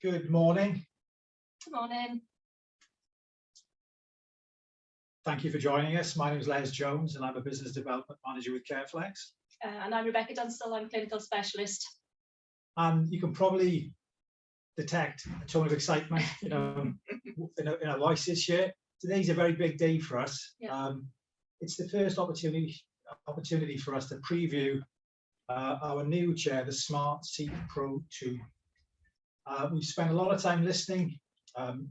Good morning. Good morning. Thank you for joining us. My name is Les Jones and I'm a Business Development Manager with Careflex. And I'm Rebecca Dunstall, I'm Clinical Specialist. And you can probably detect a tone of excitement in our voices here. Today's a very big day for us. Yeah. It's the first opportunity for us to preview our new chair, the SmartSeatPro II. We've spent a lot of time listening.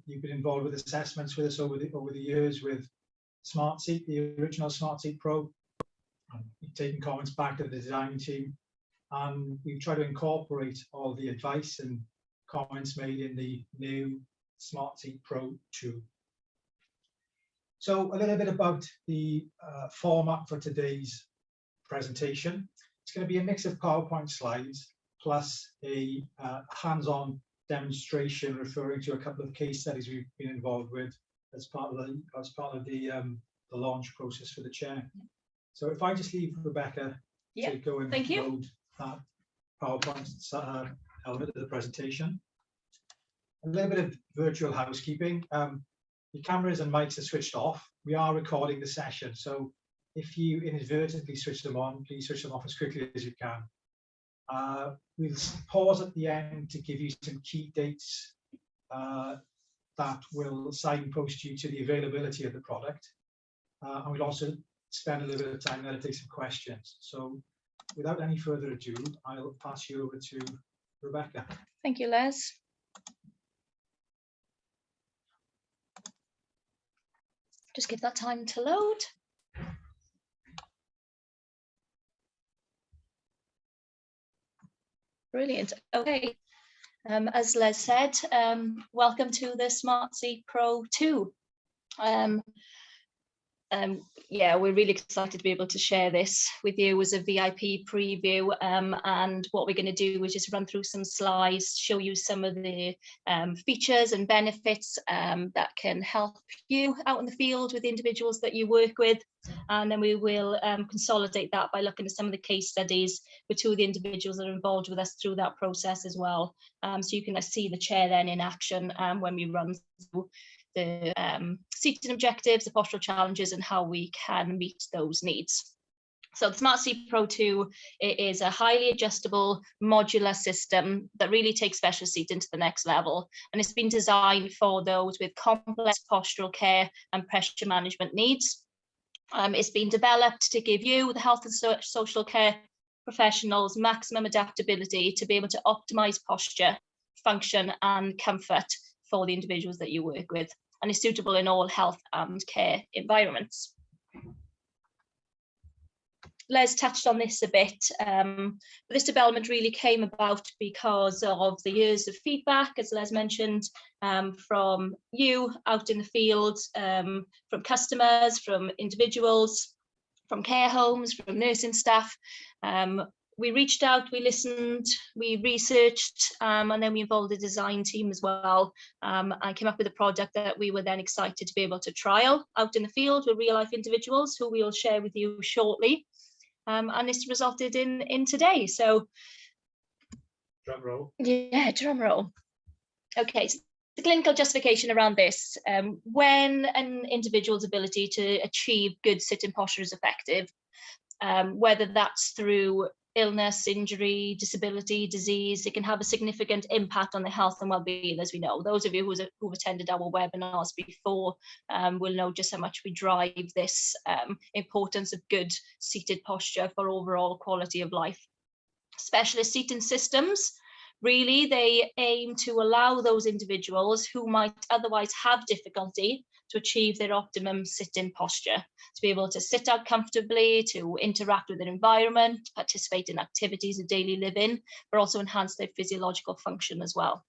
You've been involved with assessments with us over the years with SmartSeat, the original SmartSeat Pro. We've taken comments back to the design team, and we've tried to incorporate all the advice and comments made in the new SmartSeat Pro II. So a little bit about the format for today's presentation. It's going to be a mix of PowerPoint slides plus a hands-on demonstration referring to a couple of case studies we've been involved with as part of the launch process for the chair. So if I just leave Rebecca to go and load that PowerPoint element of the presentation. A little bit of virtual housekeeping. Your cameras and mics are switched off. We are recording the session, so if you inadvertently switch them on, please switch them off as quickly as you can. We'll pause at the end to give you some key dates that will signpost you to the availability of the product. And we'll also spend a little bit of time there to take some questions. So without any further ado, I'll pass you over to Rebecca. Thank you, Les. Just give that time to load. Brilliant. Okay. As Les said, welcome to the SmartSeatPro II. Yeah, we're really excited to be able to share this with you as a VIP preview, and what we're going to do is just run through some slides, show you some of the features and benefits that can help you out in the field with the individuals that you work with, and then we will consolidate that by looking at some of the case studies with two of the individuals that are involved with us through that process as well, so you can see the chair then in action when we run through the seating objectives, the postural challenges, and how we can meet those needs. So the SmartSeatPro II is a highly adjustable modular system that really takes special seating to the next level, and it's been designed for those with complex postural care and pressure management needs. It's been developed to give you, the health and social care professionals, maximum adaptability to be able to optimize posture, function, and comfort for the individuals that you work with, and is suitable in all health and care environments. Les touched on this a bit, but this development really came about because of the years of feedback, as Les mentioned, from you out in the field, from customers, from individuals, from care homes, from nursing staff. We reached out, we listened, we researched, and then we involved the design team as well, and came up with a product that we were then excited to be able to trial out in the field with real life individuals who we will share with you shortly. And this resulted in today. So, drum roll. Yeah, drum roll. Okay, so the clinical justification around this, when an individual's ability to achieve good sitting posture is effective, whether that's through illness, injury, disability, disease, it can have a significant impact on the health and well-being, as we know. Those of you who've attended our webinars before will know just how much we drive this importance of good seated posture for overall quality of life. Specialist seating systems, really, they aim to allow those individuals who might otherwise have difficulty to achieve their optimum sitting posture, to be able to sit out comfortably, to interact with their environment, participate in activities of daily living, but also enhance their physiological function as well.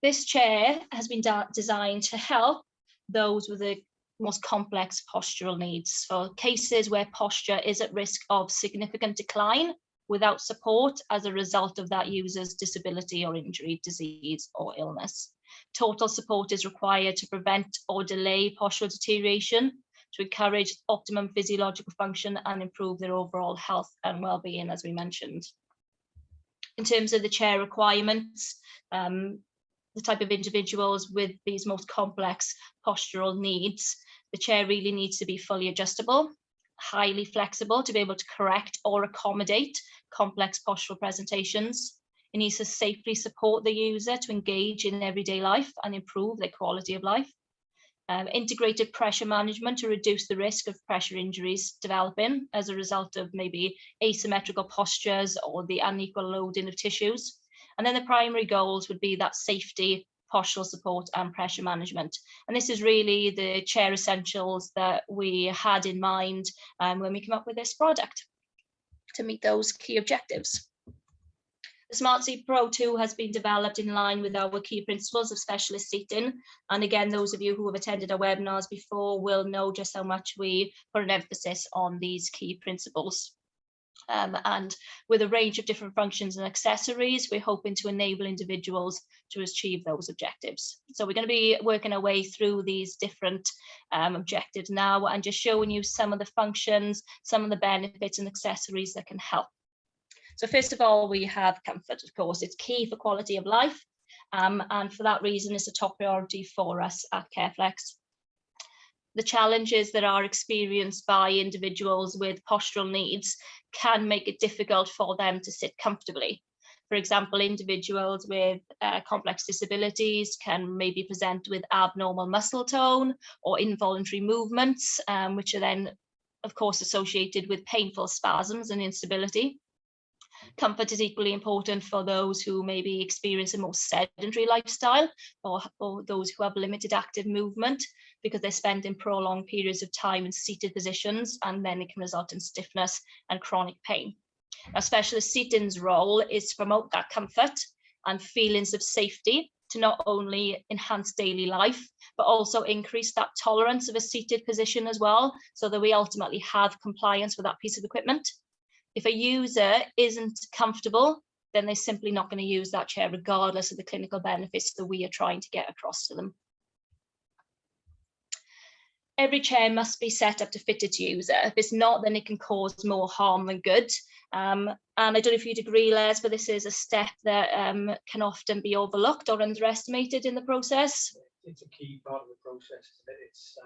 This chair has been designed to help those with the most complex postural needs, for cases where posture is at risk of significant decline without support as a result of that user's disability or injury, disease, or illness. Total support is required to prevent or delay postural deterioration, to encourage optimum physiological function and improve their overall health and well-being, as we mentioned. In terms of the chair requirements, the type of individuals with these most complex postural needs, the chair really needs to be fully adjustable, highly flexible to be able to correct or accommodate complex postural presentations. It needs to safely support the user to engage in everyday life and improve their quality of life. Integrated pressure management to reduce the risk of pressure injuries developing as a result of maybe asymmetrical postures or the unequal loading of tissues. And then the primary goals would be that safety, postural support and pressure management. And this is really the chair essentials that we had in mind when we came up with this product to meet those key objectives. The SmartSeatPro II has been developed in line with our key principles of specialist seating. And again, those of you who have attended our webinars before will know just how much we put an emphasis on these key principles. And with a range of different functions and accessories, we're hoping to enable individuals to achieve those objectives. So we're going to be working our way through these different objectives now and just showing you some of the functions, some of the benefits and accessories that can help. So first of all, we have comfort, of course. It's key for quality of life. And for that reason, it's a top priority for us at Careflex. The challenges that are experienced by individuals with postural needs can make it difficult for them to sit comfortably. For example, individuals with complex disabilities can maybe present with abnormal muscle tone or involuntary movements, which are then, of course, associated with painful spasms and instability. Comfort is equally important for those who maybe experience a more sedentary lifestyle or those who have limited active movement because they're spending prolonged periods of time in seated positions, and then it can result in stiffness and chronic pain. Now, specialist seating's role is to promote that comfort and feelings of safety to not only enhance daily life, but also increase that tolerance of a seated position as well, so that we ultimately have compliance with that piece of equipment. If a user isn't comfortable, then they're simply not going to use that chair regardless of the clinical benefits that we are trying to get across to them. Every chair must be set up to fit its user. If it's not, then it can cause more harm than good. And I don't know if you'd agree, Les, but this is a step that can often be overlooked or underestimated in the process. It's a key part of the process. It's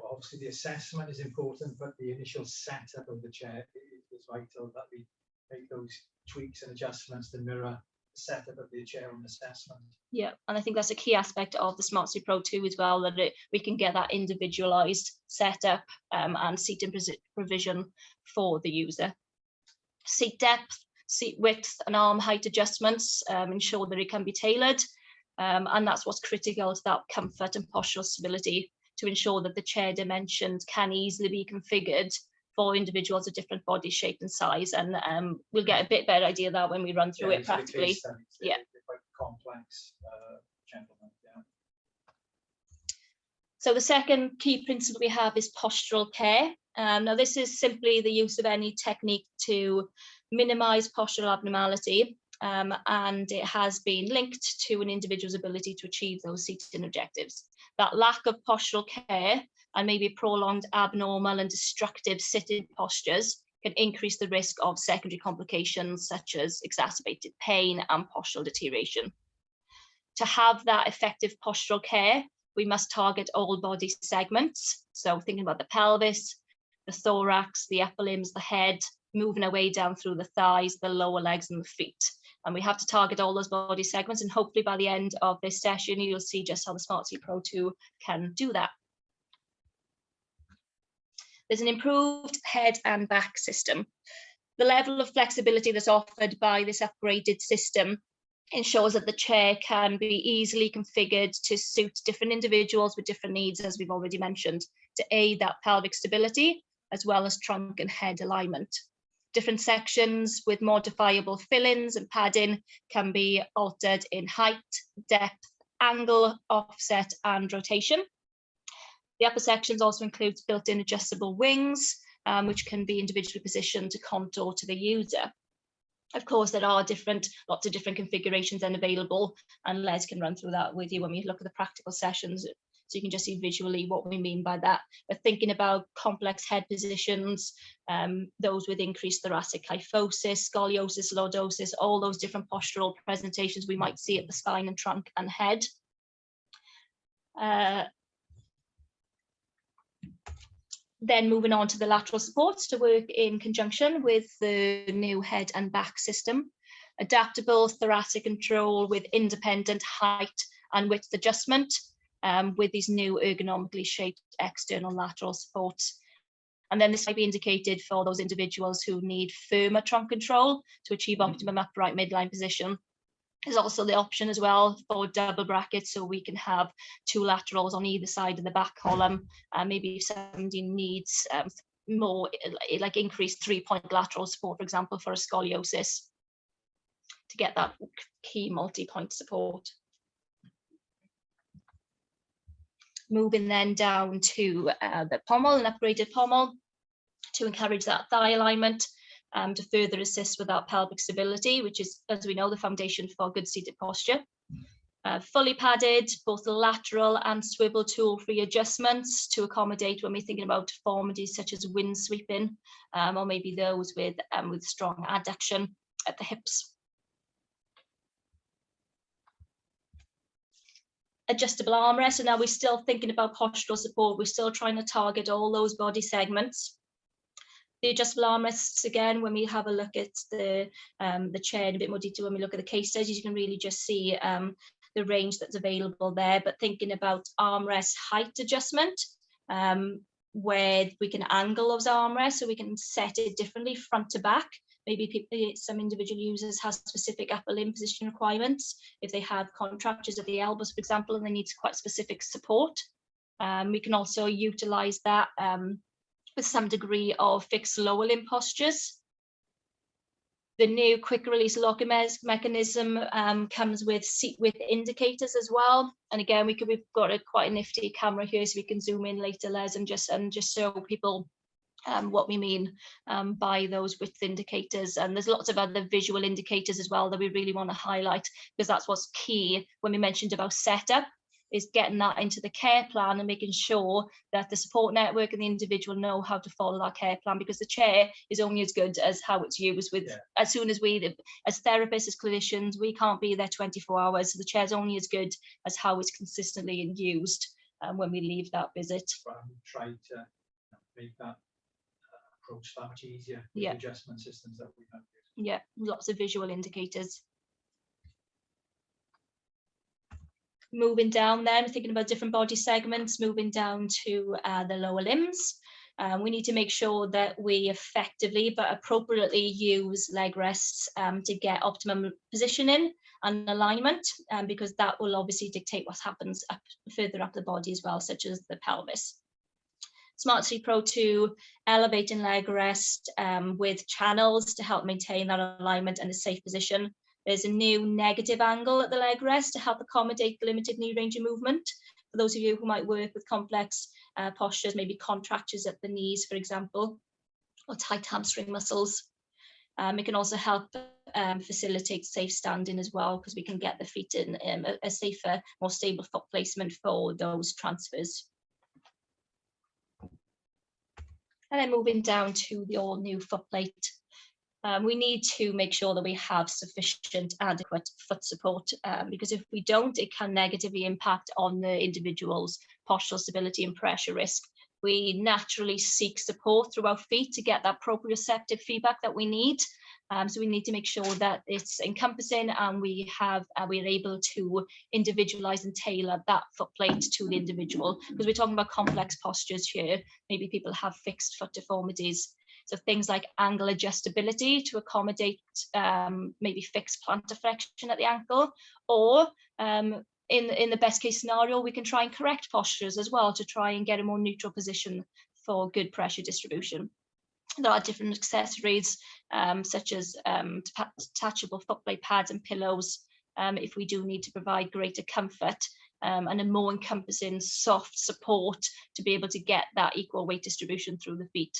obviously the assessment is important, but the initial setup of the chair is vital, that we make those tweaks and adjustments to mirror the setup of the chair on assessment. Yeah, and I think that's a key aspect of the SmartSeatPro II as well, that we can get that individualized setup and seating provision for the user. Seat depth, seat width and arm height adjustments ensure that it can be tailored, and that's what's critical to that comfort and postural stability, to ensure that the chair dimensions can easily be configured for individuals of different body shape and size. And we'll get a bit better idea of that when we run through it practically. Yeah, quite complex gentlemen. Yeah. So the second key principle we have is postural care. Now this is simply the use of any technique to minimize postural abnormality, and it has been linked to an individual's ability to achieve those seating objectives. That lack of postural care and maybe prolonged abnormal and destructive sitting postures can increase the risk of secondary complications such as exacerbated pain and postural deterioration. To have that effective postural care, we must target all body segments. So thinking about the pelvis, the thorax, the upper limbs, the head, moving our way down through the thighs, the lower legs and the feet. And we have to target all those body segments, and hopefully by the end of this session, you'll see just how the SmartSeatPro II can do that. There's an improved head and back system. The level of flexibility that's offered by this upgraded system ensures that the chair can be easily configured to suit different individuals with different needs, as we've already mentioned, to aid that pelvic stability, as well as trunk and head alignment. Different sections with modifiable fill-ins and padding can be altered in height, depth, angle, offset, and rotation. The upper sections also includes built-in adjustable wings, which can be individually positioned to contour to the user. Of course, there are lots of different configurations then available, and Les can run through that with you when we look at the practical sessions So you can just see visually what we mean by that. But thinking about complex head positions, those with increased thoracic kyphosis, scoliosis, lordosis, all those different postural presentations we might see at the spine and trunk and head. Then moving on to the lateral supports to work in conjunction with the new head and back system. Adaptable thoracic control with independent height and width adjustment with these new ergonomically shaped external lateral supports. And then this might be indicated for those individuals who need firmer trunk control to achieve optimum upright midline position. There's also the option as well for double brackets, so we can have two laterals on either side of the back column. Maybe if somebody needs more like increased 3-point lateral support, for example, for a scoliosis, to get that key multi-point support. Moving then down to the pommel, an upgraded pommel to encourage that thigh alignment. To further assist with that pelvic stability, which is, as we know, the foundation for good seated posture. Fully padded, both lateral and swivel tool-free adjustments to accommodate when we're thinking about deformities such as wind sweeping, or maybe those with strong adduction at the hips. Adjustable armrest, and now we're still thinking about postural support. We're still trying to target all those body segments. The adjustable armrests, again, when we have a look at the chair in a bit more detail, when we look at the case studies, you can really just see the range that's available there. But thinking about armrest height adjustment, where we can angle those armrests so we can set it differently front to back. Maybe some individual users have specific upper limb position requirements. If they have contractures at the elbows, for example, and they need quite specific support, we can also utilize that with some degree of fixed lower limb postures. The new quick release locking mechanism comes with seat width indicators as well. And again, we've got quite a nifty camera here, so we can zoom in later, Les, and just show people what we mean by those width indicators. And there's lots of other visual indicators as well that we really want to highlight, because that's what's key when we mentioned about setup, is getting that into the care plan and making sure that the support network and the individual know how to follow that care plan, because the chair is only as good as how it's used. As soon as we, as therapists, as clinicians, we can't be there 24 hours. So the chair is only as good as how it's consistently used when we leave that visit. Try to make that approach that much easier with the adjustment systems that we have. Yeah, lots of visual indicators. Moving down then, thinking about different body segments, moving down to the lower limbs. We need to make sure that we effectively but appropriately use leg rests to get optimum positioning and alignment, because that will obviously dictate what happens further up the body as well, such as the pelvis. SmartSeatPro II elevating leg rest with channels to help maintain that alignment and a safe position. There's a new negative angle at the leg rest to help accommodate limited knee range of movement. For those of you who might work with complex postures, maybe contractures at the knees, for example, or tight hamstring muscles. It can also help facilitate safe standing as well, because we can get the feet in a safer, more stable foot placement for those transfers. And then moving down to the all new foot plate. We need to make sure that we have sufficient, adequate foot support, because if we don't, it can negatively impact on the individual's postural stability and pressure risk. We naturally seek support through our feet to get that proprioceptive feedback that we need. So we need to make sure that it's encompassing and we're able to individualize and tailor that foot plate to the individual, because we're talking about complex postures here. Maybe people have fixed foot deformities. So things like angle adjustability to accommodate maybe fixed plantar flexion at the ankle, or in the best case scenario, we can try and correct postures as well to try and get a more neutral position for good pressure distribution. There are different accessories such as detachable footplate pads and pillows if we do need to provide greater comfort and a more encompassing soft support to be able to get that equal weight distribution through the feet.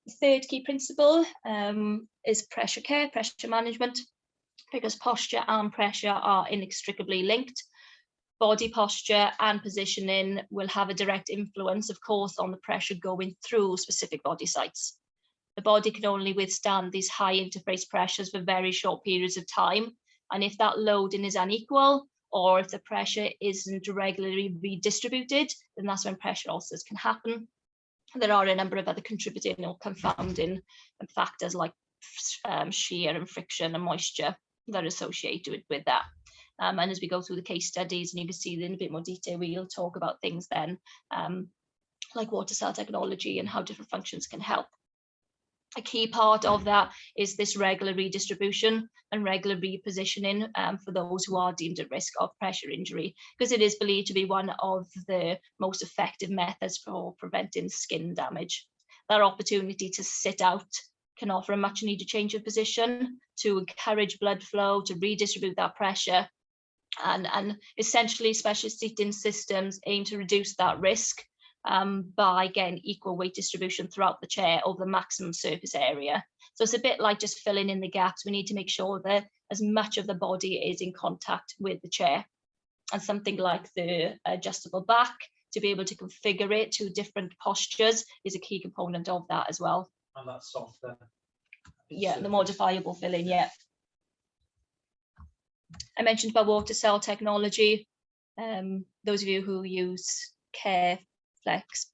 The third key principle is pressure care, pressure management. because posture and pressure are inextricably linked. Body posture and positioning will have a direct influence, of course, on the pressure going through specific body sites. The body can only withstand these high interface pressures for very short periods of time. And if that loading is unequal, or if the pressure isn't regularly redistributed, then that's when pressure ulcers can happen. There are a number of other contributing or confounding factors like shear and friction and moisture that are associated with that. And as we go through the case studies, and you can see in a bit more detail, we'll talk about things then like water cell technology and how different functions can help. A key part of that is this regular redistribution and regular repositioning for those who are deemed at risk of pressure injury, because it is believed to be one of the most effective methods for preventing skin damage. That opportunity to sit out can offer a much needed change of position to encourage blood flow, to redistribute that pressure. And essentially, specialist seating systems aim to reduce that risk by getting equal weight distribution throughout the chair over the maximum surface area. So it's a bit like just filling in the gaps. We need to make sure that as much of the body is in contact with the chair. And something like the adjustable back, to be able to configure it to different postures, is a key component of that as well. And that's softer. Yeah, the modifiable filling, yeah. I mentioned about water cell technology. Those of you who use Careflex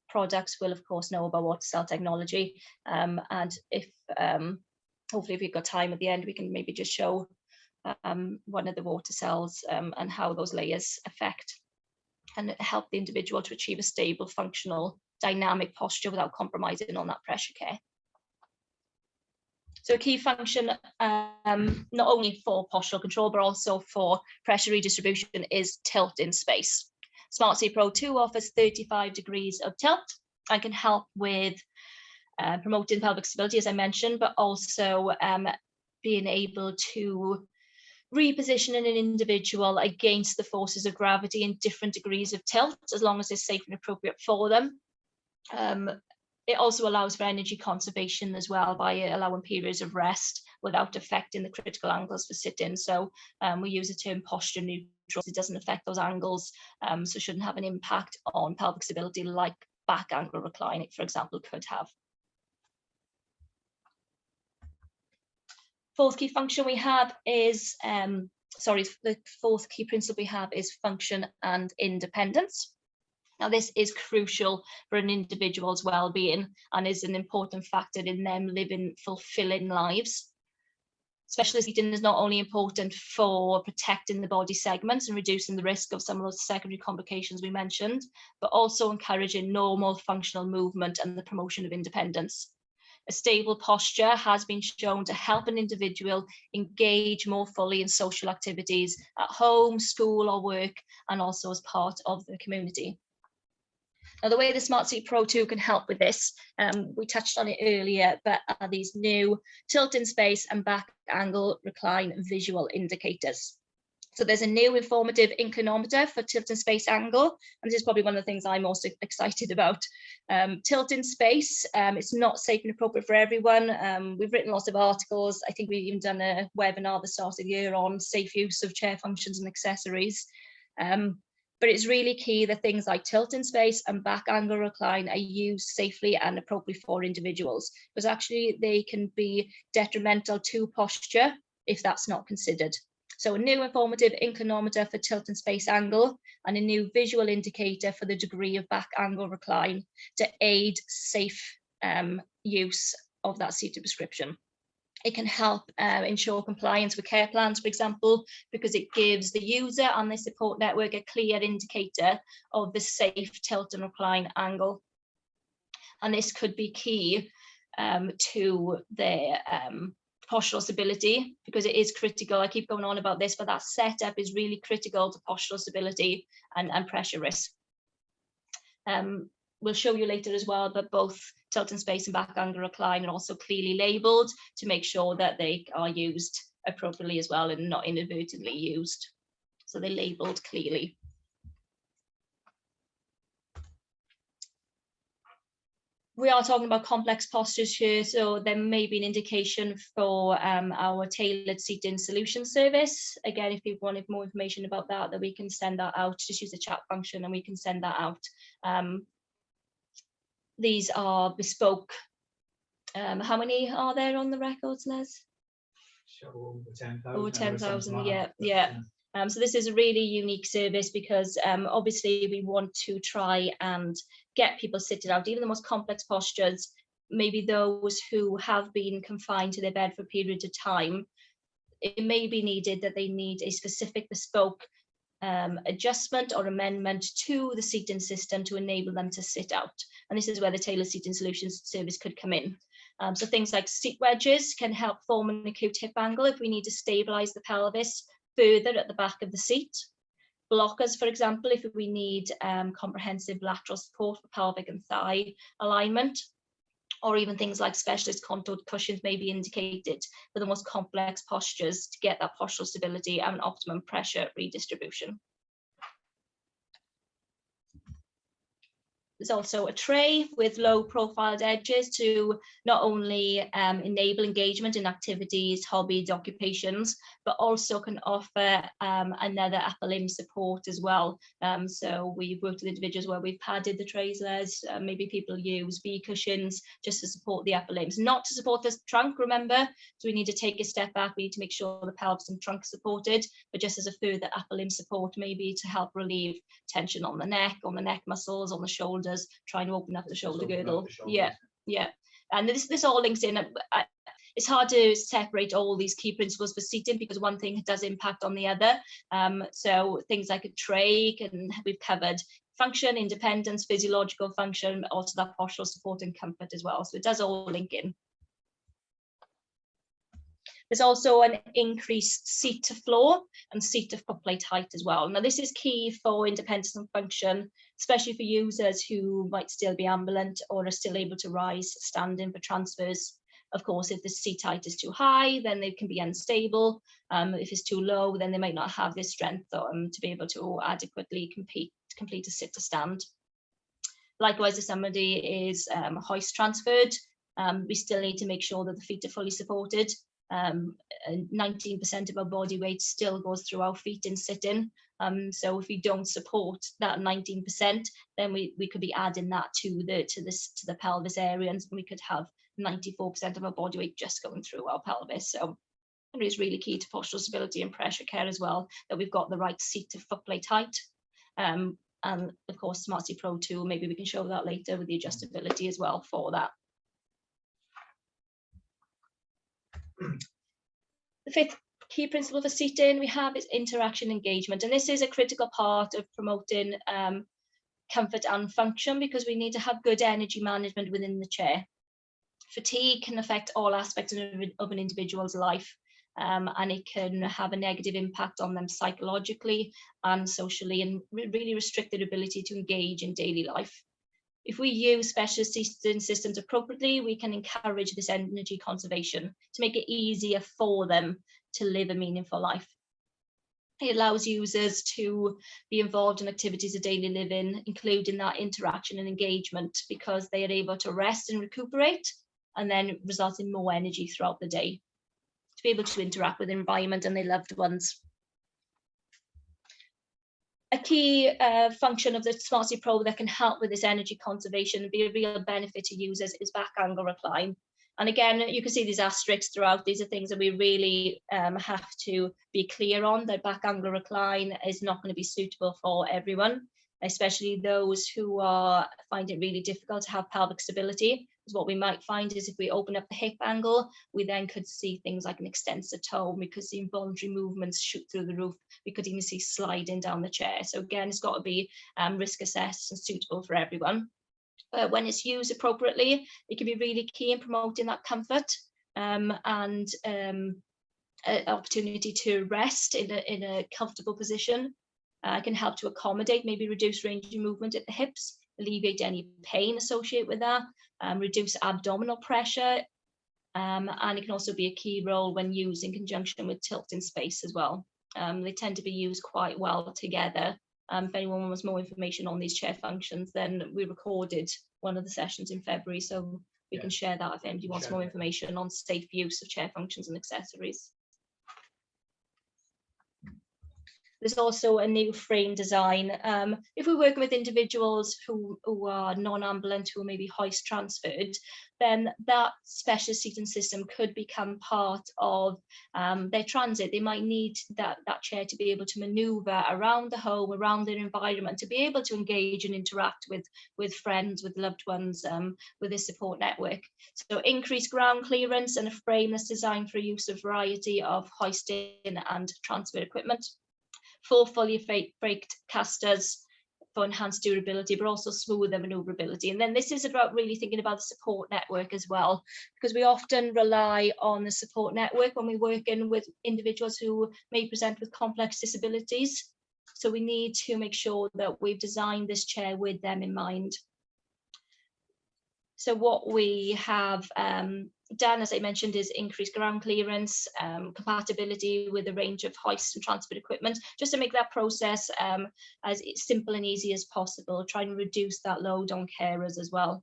products will of course know about water cell technology, and if hopefully if we've got time at the end, we can maybe just show one of the water cells and how those layers affect and help the individual to achieve a stable, functional, dynamic posture without compromising on that pressure care. So a key function, not only for postural control, but also for pressure redistribution, is tilt in space. SmartSeatPro II offers 35 degrees of tilt and can help with promoting pelvic stability, as I mentioned, but also being able to reposition an individual against the forces of gravity in different degrees of tilt, as long as it's safe and appropriate for them. It also allows for energy conservation as well by allowing periods of rest without affecting the critical angles for sitting. So we use the term posture neutral. It doesn't affect those angles, so shouldn't have an impact on pelvic stability like back angle reclining, for example, could have. Fourth key function we have is, the fourth key principle we have is function and independence. Now, this is crucial for an individual's well-being and is an important factor in them living fulfilling lives. Specialist seating is not only important for protecting the body segments and reducing the risk of some of those secondary complications we mentioned, but also encouraging normal functional movement and the promotion of independence. A stable posture has been shown to help an individual engage more fully in social activities at home, school, or work, and also as part of the community. Now, the way the SmartSeatPro II can help with this, we touched on it earlier, but are these new tilt in space and back angle recline visual indicators. So there's a new informative inclinometer for tilt in space angle, and this is probably one of the things I'm most excited about. Tilt in space, it's not safe and appropriate for everyone. We've written lots of articles. I think we've even done a webinar at the start of the year on safe use of chair functions and accessories. But it's really key that things like tilt in space and back angle recline are used safely and appropriately for individuals, because actually they can be detrimental to posture if that's not considered. So a new informative inclinometer for tilt and space angle and a new visual indicator for the degree of back angle recline to aid safe use of that seated prescription. It can help ensure compliance with care plans, for example, because it gives the user and the support network a clear indicator of the safe tilt and recline angle. And this could be key to their postural stability, because it is critical. I keep going on about this, but that setup is really critical to postural stability and pressure risk. We'll show you later as well, but both tilt in space and back angle recline are also clearly labeled to make sure that they are used appropriately as well and not inadvertently used. So they're labeled clearly. We are talking about complex postures here, so there may be an indication for our tailored seating solution service. Again, if people wanted more information about that, we can send that out. Just use the chat function and we can send that out. These are bespoke. How many are there on the records, Les? Over 10,000. Over 10,000, yeah. So this is a really unique service because obviously we want to try and get people sitting out, even the most complex postures, maybe those who have been confined to their bed for periods of time. It may be needed that they need a specific bespoke adjustment or amendment to the seating system to enable them to sit out. And this is where the tailored seating solutions service could come in. So things like seat wedges can help form an acute hip angle if we need to stabilize the pelvis further at the back of the seat. Blockers, for example, if we need comprehensive lateral support for pelvic and thigh alignment, or even things like specialist contoured cushions may be indicated for the most complex postures to get that postural stability and optimum pressure redistribution. There's also a tray with low profiled edges to not only enable engagement in activities, hobbies, occupations, but also can offer another upper limb support as well. So we've worked with individuals where we've padded the trays. Maybe people use V cushions just to support the upper limbs, not to support the trunk, remember. So we need to take a step back. We need to make sure the pelvis and trunk is supported, but just as a further upper limb support, maybe to help relieve tension on the neck muscles, on the shoulders, trying to open up the shoulder girdle. Yeah. And this all links in. It's hard to separate all these key principles for seating because one thing does impact on the other. So things like a tray we've covered function, independence, physiological function, but also that postural support and comfort as well. So it does all link in. There's also an increased seat to floor and seat to footplate height as well. Now, this is key for independence and function, especially for users who might still be ambulant or are still able to rise standing for transfers. Of course, if the seat height is too high, then they can be unstable. If it's too low, then they might not have this strength to be able to adequately complete a sit to stand. Likewise, if somebody is hoist transferred, we still need to make sure that the feet are fully supported. 19% of our body weight still goes through our feet in sitting. So if we don't support that 19%, then we could be adding that to the pelvis area, and we could have 94% of our body weight just going through our pelvis. So it is really key to postural stability and pressure care as well, that we've got the right seat to footplate height. And of course, SmartSeatPro II, maybe we can show that later with the adjustability as well for that. The fifth key principle for seating we have is interaction engagement, and this is a critical part of promoting comfort and function because we need to have good energy management within the chair. Fatigue can affect all aspects of an individual's life, and it can have a negative impact on them psychologically and socially, and really restrict their ability to engage in daily life. If we use specialist seating systems appropriately, we can encourage this energy conservation to make it easier for them to live a meaningful life. It allows users to be involved in activities of daily living, including that interaction and engagement, because they are able to rest and recuperate, and then result in more energy throughout the day to be able to interact with the environment and their loved ones. A key function of the SmartSeatPro that can help with this energy conservation and be a real benefit to users is back angle recline. And again, you can see these asterisks throughout. These are things that we really have to be clear on, that back angle recline is not going to be suitable for everyone, especially those who find it really difficult to have pelvic stability. Because what we might find is if we open up the hip angle, we then could see things like an extensor toe. We could see involuntary movements shoot through the roof. We could even see sliding down the chair. So again, it's got to be risk assessed and suitable for everyone. When it's used appropriately, it can be really key in promoting that comfort and opportunity to rest in a comfortable position. It can help to accommodate, maybe reduce range of movement at the hips, alleviate any pain associated with that, reduce abdominal pressure, and it can also be a key role when used in conjunction with tilt in space as well. They tend to be used quite well together. If anyone wants more information on these chair functions, then we recorded one of the sessions in February, so we can share that if anybody wants more information on safe use of chair functions and accessories. There's also a new frame design. If we're working with individuals who are non-ambulant, who are maybe hoist transferred, then that specialist seating system could become part of their transit. They might need that chair to be able to maneuver around the home, around their environment, to be able to engage and interact with friends, with loved ones, with a support network. So increased ground clearance and a frame that's designed for use of a variety of hoisting and transfer equipment. 4 fully braked casters for enhanced durability, but also smoother maneuverability. And then this is about really thinking about the support network as well, because we often rely on the support network when we work in with individuals who may present with complex disabilities. So we need to make sure that we've designed this chair with them in mind. So what we have done, as I mentioned, is increased ground clearance, compatibility with a range of hoist and transport equipment, just to make that process as simple and easy as possible, try and reduce that load on carers as well.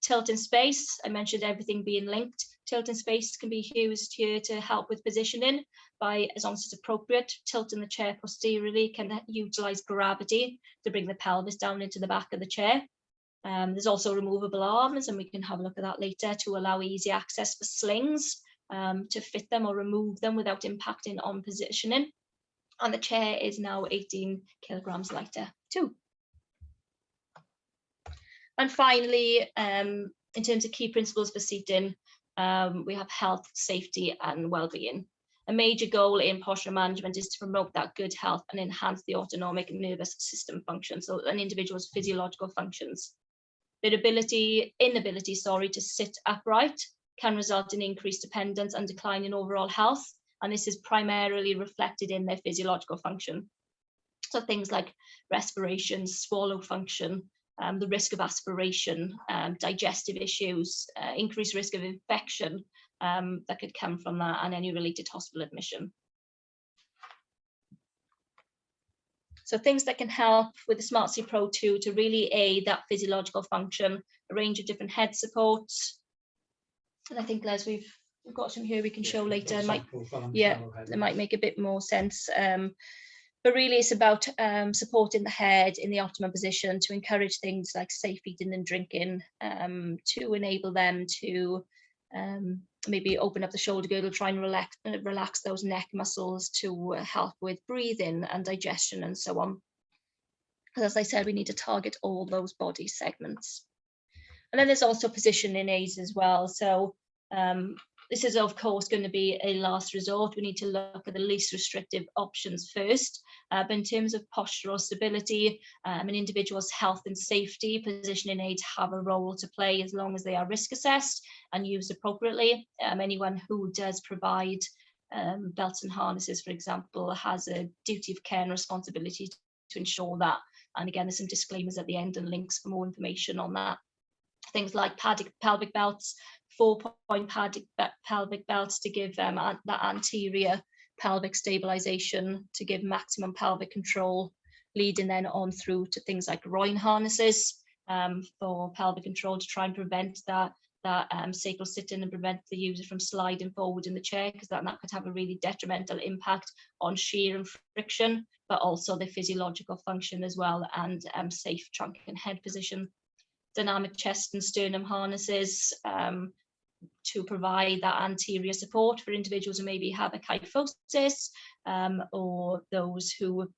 Tilt in space, I mentioned everything being linked. Tilt in space can be used here to help with positioning by, as long as it's appropriate, tilting the chair posteriorly can utilize gravity to bring the pelvis down into the back of the chair. There's also removable arms, and we can have a look at that later, to allow easy access for slings to fit them or remove them without impacting on positioning. And the chair is now 18 kilograms lighter too. And finally, in terms of key principles for seating, we have health, safety and well-being. A major goal in posture management is to promote that good health and enhance the autonomic nervous system function, so an individual's physiological functions. Their inability to sit upright can result in increased dependence and decline in overall health, and this is primarily reflected in their physiological function. So things like respiration, swallow function, the risk of aspiration, digestive issues, increased risk of infection that could come from that, and any related hospital admission. So things that can help with the SmartSeatPro II to really aid that physiological function, a range of different head supports. And I think, Les, we've got some here we can show later. It might make a bit more sense. But really it's about supporting the head in the optimum position to encourage things like safe eating and drinking, to enable them to maybe open up the shoulder girdle, try and relax those neck muscles to help with breathing and digestion and so on. As I said, we need to target all those body segments. And then there's also positioning aids as well. So this is of course going to be a last resort. We need to look at the least restrictive options first. But in terms of postural stability, an individual's health and safety, positioning aids have a role to play as long as they are risk assessed and used appropriately. Anyone who does provide belts and harnesses, for example, has a duty of care and responsibility to ensure that. And again, there's some disclaimers at the end and links for more information on that. Things like pelvic belts, 4-point pelvic belts to give that anterior pelvic stabilization, to give maximum pelvic control, leading then on through to things like groin harnesses for pelvic control, to try and prevent that sacral sit-in and prevent the user from sliding forward in the chair, because that could have a really detrimental impact on shear and friction, but also the physiological function as well, and safe trunk and head position. Dynamic chest and sternum harnesses to provide that anterior support for individuals who maybe have a kyphosis, or those who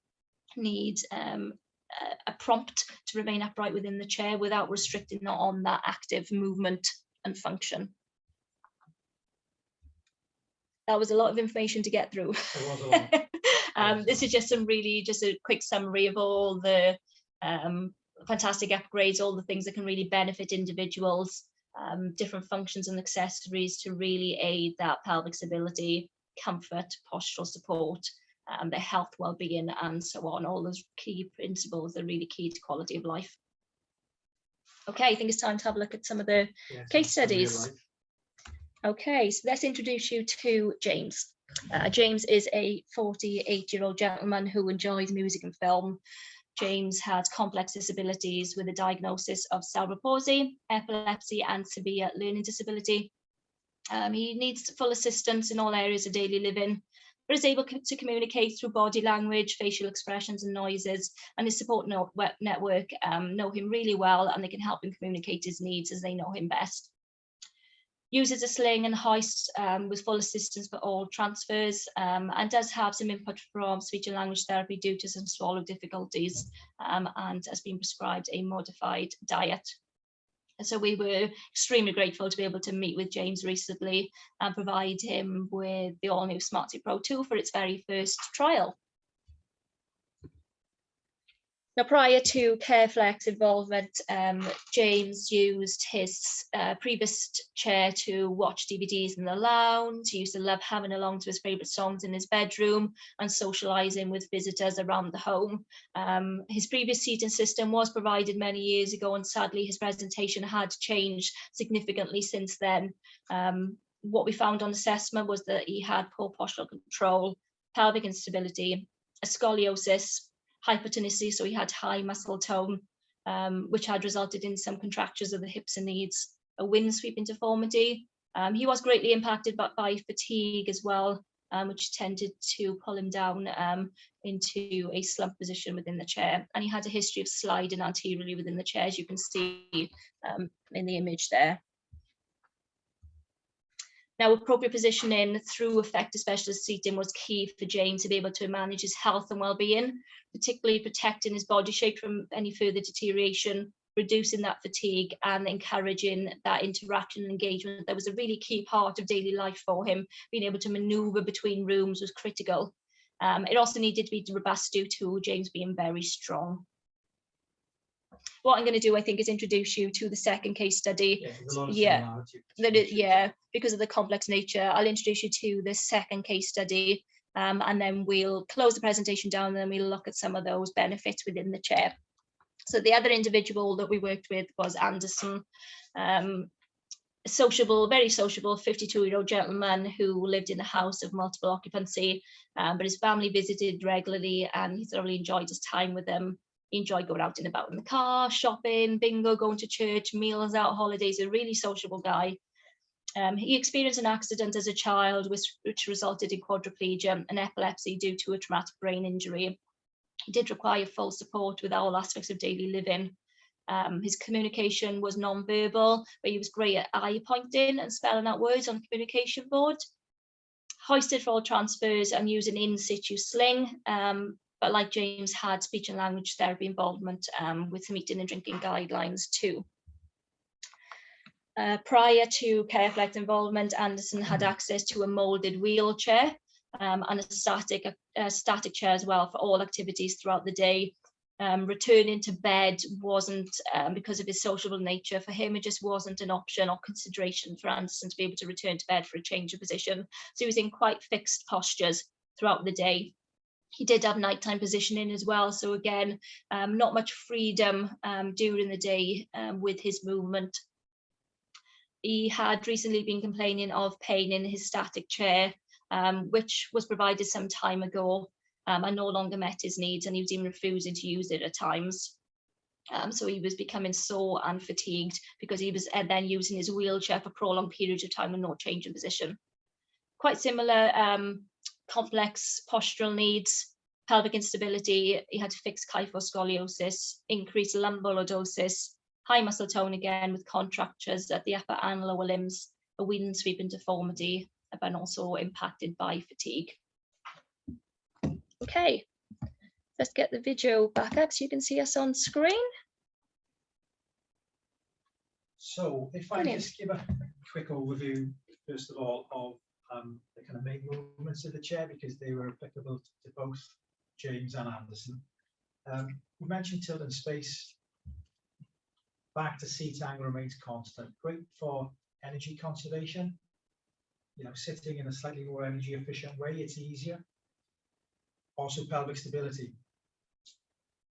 need a prompt to remain upright within the chair without restricting on that active movement and function. That was a lot of information to get through. It was a lot. This is just a quick summary of all the fantastic upgrades, all the things that can really benefit individuals, different functions and accessories to really aid that pelvic stability, comfort, postural support, their health, well-being, and so on. All those key principles are really key to quality of life. Okay, I think it's time to have a look at some of the case studies. Okay, so let's introduce you to James. James is a 48-year-old gentleman who enjoys music and film. James had complex disabilities with a diagnosis of cerebral palsy, epilepsy, and severe learning disability. He needs full assistance in all areas of daily living, but is able to communicate through body language, facial expressions, and noises. And his support network know him really well, and they can help him communicate his needs as they know him best. Uses a sling and hoist with full assistance for all transfers, and does have some input from speech and language therapy due to some swallow difficulties, and has been prescribed a modified diet. And so we were extremely grateful to be able to meet with James recently and provide him with the all-new SmartSeatPro II for its very first trial. Now, prior to CareFlex involvement, James used his previous chair to watch DVDs in the lounge. He used to love humming along to his favourite songs in his bedroom and socialising with visitors around the home. His previous seating system was provided many years ago, and sadly his presentation had changed significantly since then. What we found on assessment was that he had poor postural control, pelvic instability, a scoliosis, hypertonicity, so he had high muscle tone, which had resulted in some contractures of the hips and knees, a wind-sweeping deformity. He was greatly impacted by fatigue as well, which tended to pull him down into a slump position within the chair. And he had a history of sliding anteriorly within the chair, as you can see in the image there. Now, appropriate positioning through effective specialist seating was key for James to be able to manage his health and well-being, particularly protecting his body shape from any further deterioration, reducing that fatigue, and encouraging that interaction and engagement. That was a really key part of daily life for him. Being able to manoeuvre between rooms was critical. It also needed to be robust due to James being very strong. What I'm going to do, I think, is introduce you to the second case study. Because of the complex nature, I'll introduce you to the second case study, and then we'll close the presentation down, and then we'll look at some of those benefits within the chair. So the other individual that we worked with was Anderson, sociable, very sociable 52-year-old gentleman who lived in a house of multiple occupancy, but his family visited regularly, and he thoroughly enjoyed his time with them. He enjoyed going out and about in the car, shopping, bingo, going to church, meals out, holidays, a really sociable guy. He experienced an accident as a child, which resulted in quadriplegia and epilepsy due to a traumatic brain injury. He did require full support with all aspects of daily living. His communication was non-verbal, but he was great at eye pointing and spelling out words on the communication board. Hoisted for all transfers and used an in-situ sling, but like James, had speech and language therapy involvement with some eating and drinking guidelines too. Prior to CareFlex involvement, Anderson had access to a moulded wheelchair and a static chair as well for all activities throughout the day. Returning to bed wasn't, because of his sociable nature, for him it just wasn't an option or consideration for Anderson to be able to return to bed for a change of position. So he was in quite fixed postures throughout the day. He did have nighttime positioning as well, so again, not much freedom during the day with his movement. He had recently been complaining of pain in his static chair, which was provided some time ago, and no longer met his needs, and he was even refusing to use it at times. So he was becoming sore and fatigued because he was then using his wheelchair for prolonged periods of time with no change in position. Quite similar complex postural needs, pelvic instability. He had fixed kyphoscoliosis, increased lumbar lordosis, high muscle tone again with contractures at the upper and lower limbs, a wind sweeping deformity, but also impacted by fatigue. Okay, let's get the video back up so you can see us on screen. So if I just give a quick overview, first of all, of the kind of main movements of the chair, because they were applicable to both James and Anderson. We mentioned tilt and space. Back to seat angle remains constant. Great for energy conservation. You know, sitting in a slightly more energy efficient way, it's easier. Also pelvic stability.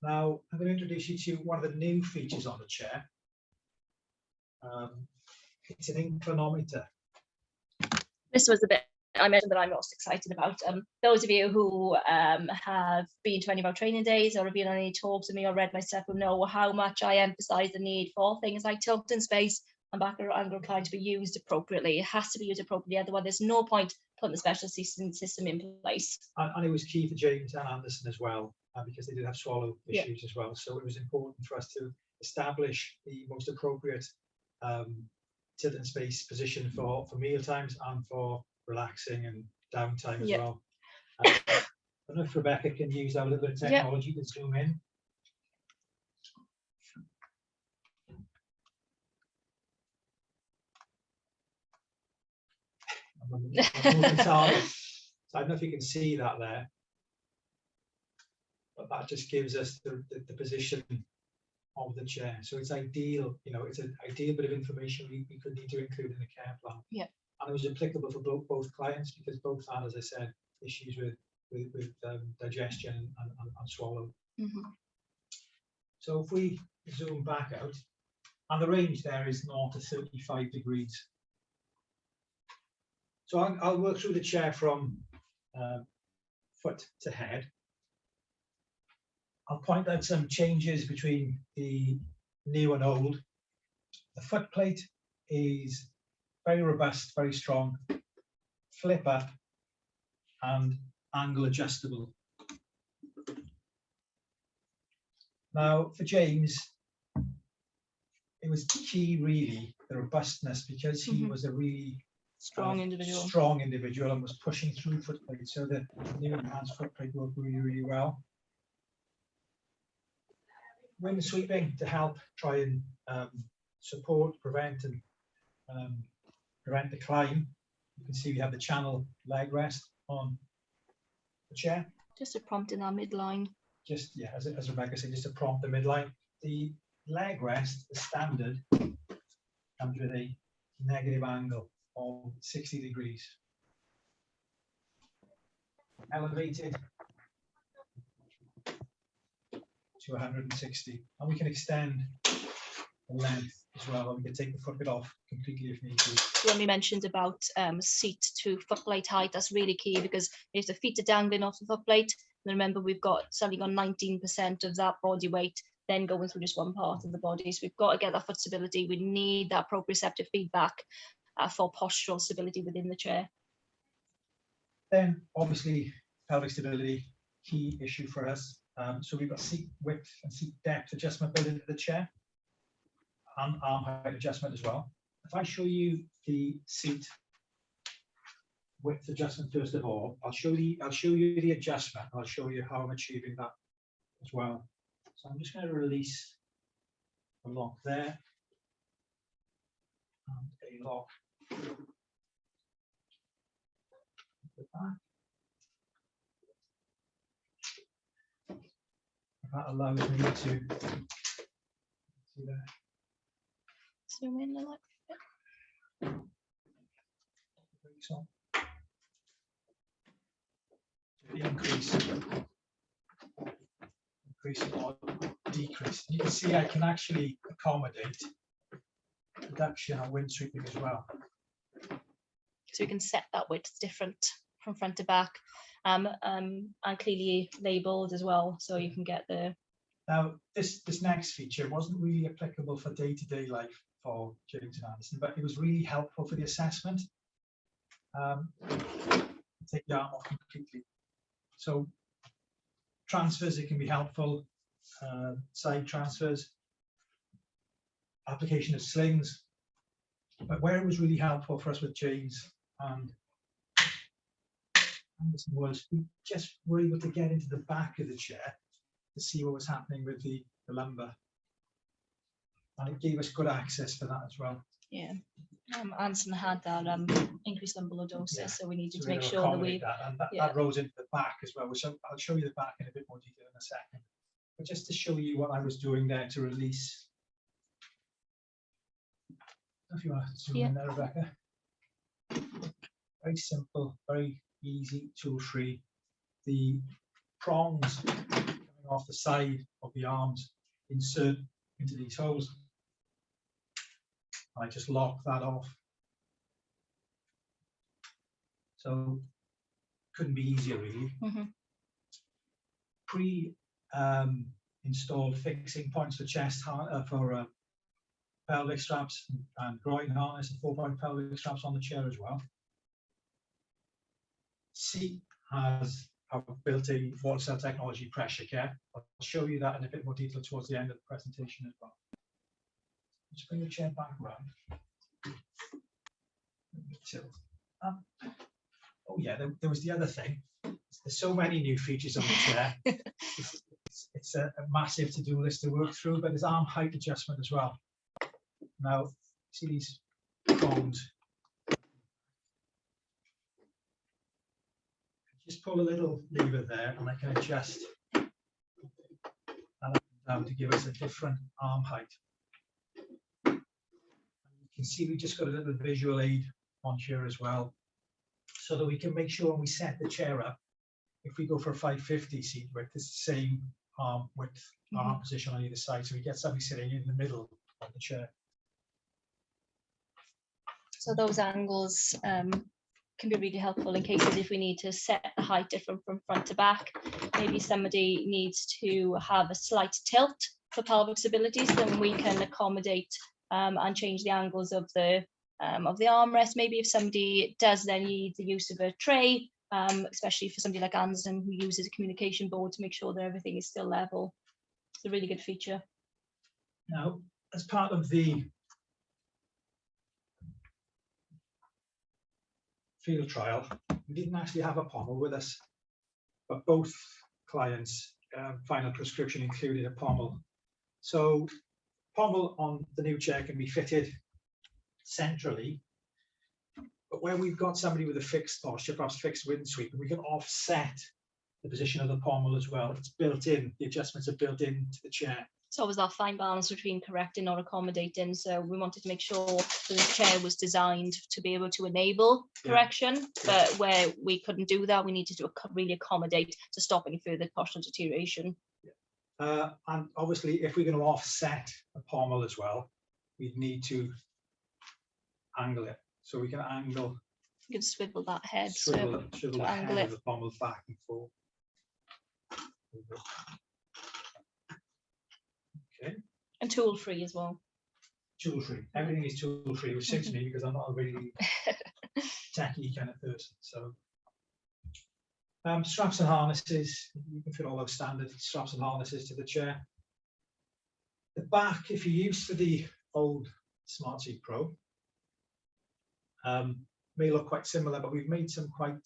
Now, I'm going to introduce you to one of the new features on the chair. It's an inclinometer. This was a bit I mentioned that I'm most excited about. Those of you who have been to any of our training days or have been on any talks with me or read my stuff will know how much I emphasise the need for things like tilt and space and back angle recline to be used appropriately. It has to be used appropriately, otherwise there's no point putting the special system in place. And it was key for James and Anderson as well, because they did have swallow issues as well. So it was important for us to establish the most appropriate tilt and space position for meal times and for relaxing and downtime as well. I don't know if Rebecca can use our little bit of technology to zoom in. So I don't know if you can see that there, but that just gives us the position of the chair. So it's ideal, you know, it's an ideal bit of information we could need to include in the care plan. Yeah. And it was applicable for both clients, because both had, as I said, issues with digestion and swallow. Mm-hmm. So if we zoom back out, and the range there is 0 to 35 degrees. So I'll work through the chair from foot to head. I'll point out some changes between the new and old. The foot plate is very robust, very strong, flip up and angle adjustable. Now for James, it was key really, the robustness, because he was a really strong individual and was pushing through foot plate. So the new enhanced foot plate worked really, really well. Wind sweeping to help try and support, prevent decline. You can see we have the channel leg rest on the chair. Just a prompt in our midline. Just, yeah, as Rebecca said, just to prompt the midline. The leg rest, the standard, comes with a negative angle of 60 degrees. Elevated to 160, and we can extend the length as well, and we can take the foot bit off completely if need be. When we mentioned about seat to foot plate height, that's really key, because if the feet are dangling off the foot plate, then remember we've got 19% of that body weight then going through just one part of the body. So we've got to get that foot stability. We need that proprioceptive feedback for postural stability within the chair. Then obviously pelvic stability, key issue for us. So we've got seat width and seat depth adjustment built into the chair, and arm height adjustment as well. If I show you the seat width adjustment first of all, I'll show you the adjustment. I'll show you how I'm achieving that as well. So I'm just going to release a lock there and a lock at the back. That allows me to see there. Zoom in a little bit. So increase or decrease. You can see I can actually accommodate reduction and wind sweeping as well. So we can set that width different from front to back, and clearly labelled as well, so you can get the. Now this next feature wasn't really applicable for day-to-day life for James and Anderson, but it was really helpful for the assessment. Take the arm off completely. So transfers, it can be helpful. Side transfers, application of slings. But where it was really helpful for us with James and Anderson was we just were able to get into the back of the chair to see what was happening with the lumbar. And it gave us good access for that as well. Yeah. Anderson had that increased lumbar lordosis, so we needed to make sure that that rolls into the back as well, which I'll show you the back in a bit more detail in a second. But just to show you what I was doing there to release. If you want to zoom in there, Rebecca. Very simple, very easy, tool-free. The prongs coming off the side of the arms insert into these holes. I just lock that off. So couldn't be easier, really. Pre-installed fixing points for chest for pelvic straps and groin harness and 4-point pelvic straps on the chair as well. Seat has our built-in water cell technology pressure care. I'll show you that in a bit more detail towards the end of the presentation as well. Just bring the chair back around. Oh yeah, there was the other thing. There's so many new features on the chair. It's a massive to-do list to work through, but there's arm height adjustment as well. Now, see these prongs? Just pull a little lever there and I can adjust that up and down to give us a different arm height. You can see we just got a little visual aid on here as well, so that we can make sure when we set the chair up, if we go for a 550 seat width, it's the same arm width, arm position on either side, so we get somebody sitting in the middle of the chair. So those angles can be really helpful in cases if we need to set the height different from front to back. Maybe somebody needs to have a slight tilt for pelvic stability, so then we can accommodate and change the angles of the armrest. Maybe if somebody does then need the use of a tray, especially for somebody like Anderson who uses a communication board to make sure that everything is still level. It's a really good feature. Now, as part of the field trial, we didn't actually have a pommel with us, but both clients' final prescription included a pommel. So pommel on the new chair can be fitted centrally, but where we've got somebody with a fixed posture, perhaps fixed wind sweep, we can offset the position of the pommel as well. It's built in, the adjustments are built into the chair. It's always that fine balance between correcting or accommodating. So we wanted to make sure that the chair was designed to be able to enable correction, but where we couldn't do that, we needed to really accommodate to stop any further postural deterioration. And obviously, if we're going to offset a pommel as well, we'd need to angle it. So we can angle. You can swivel that head. Swivel the angle head it. of the pommel back and forth. Okay. And tool free as well. Tool free. Everything is tool free, which suits me because I'm not a really techy kind of person. So straps and harnesses, you can fit all those standard straps and harnesses to the chair. The back, if you're used to the old SmartSeatPro, may look quite similar, but we've made some quite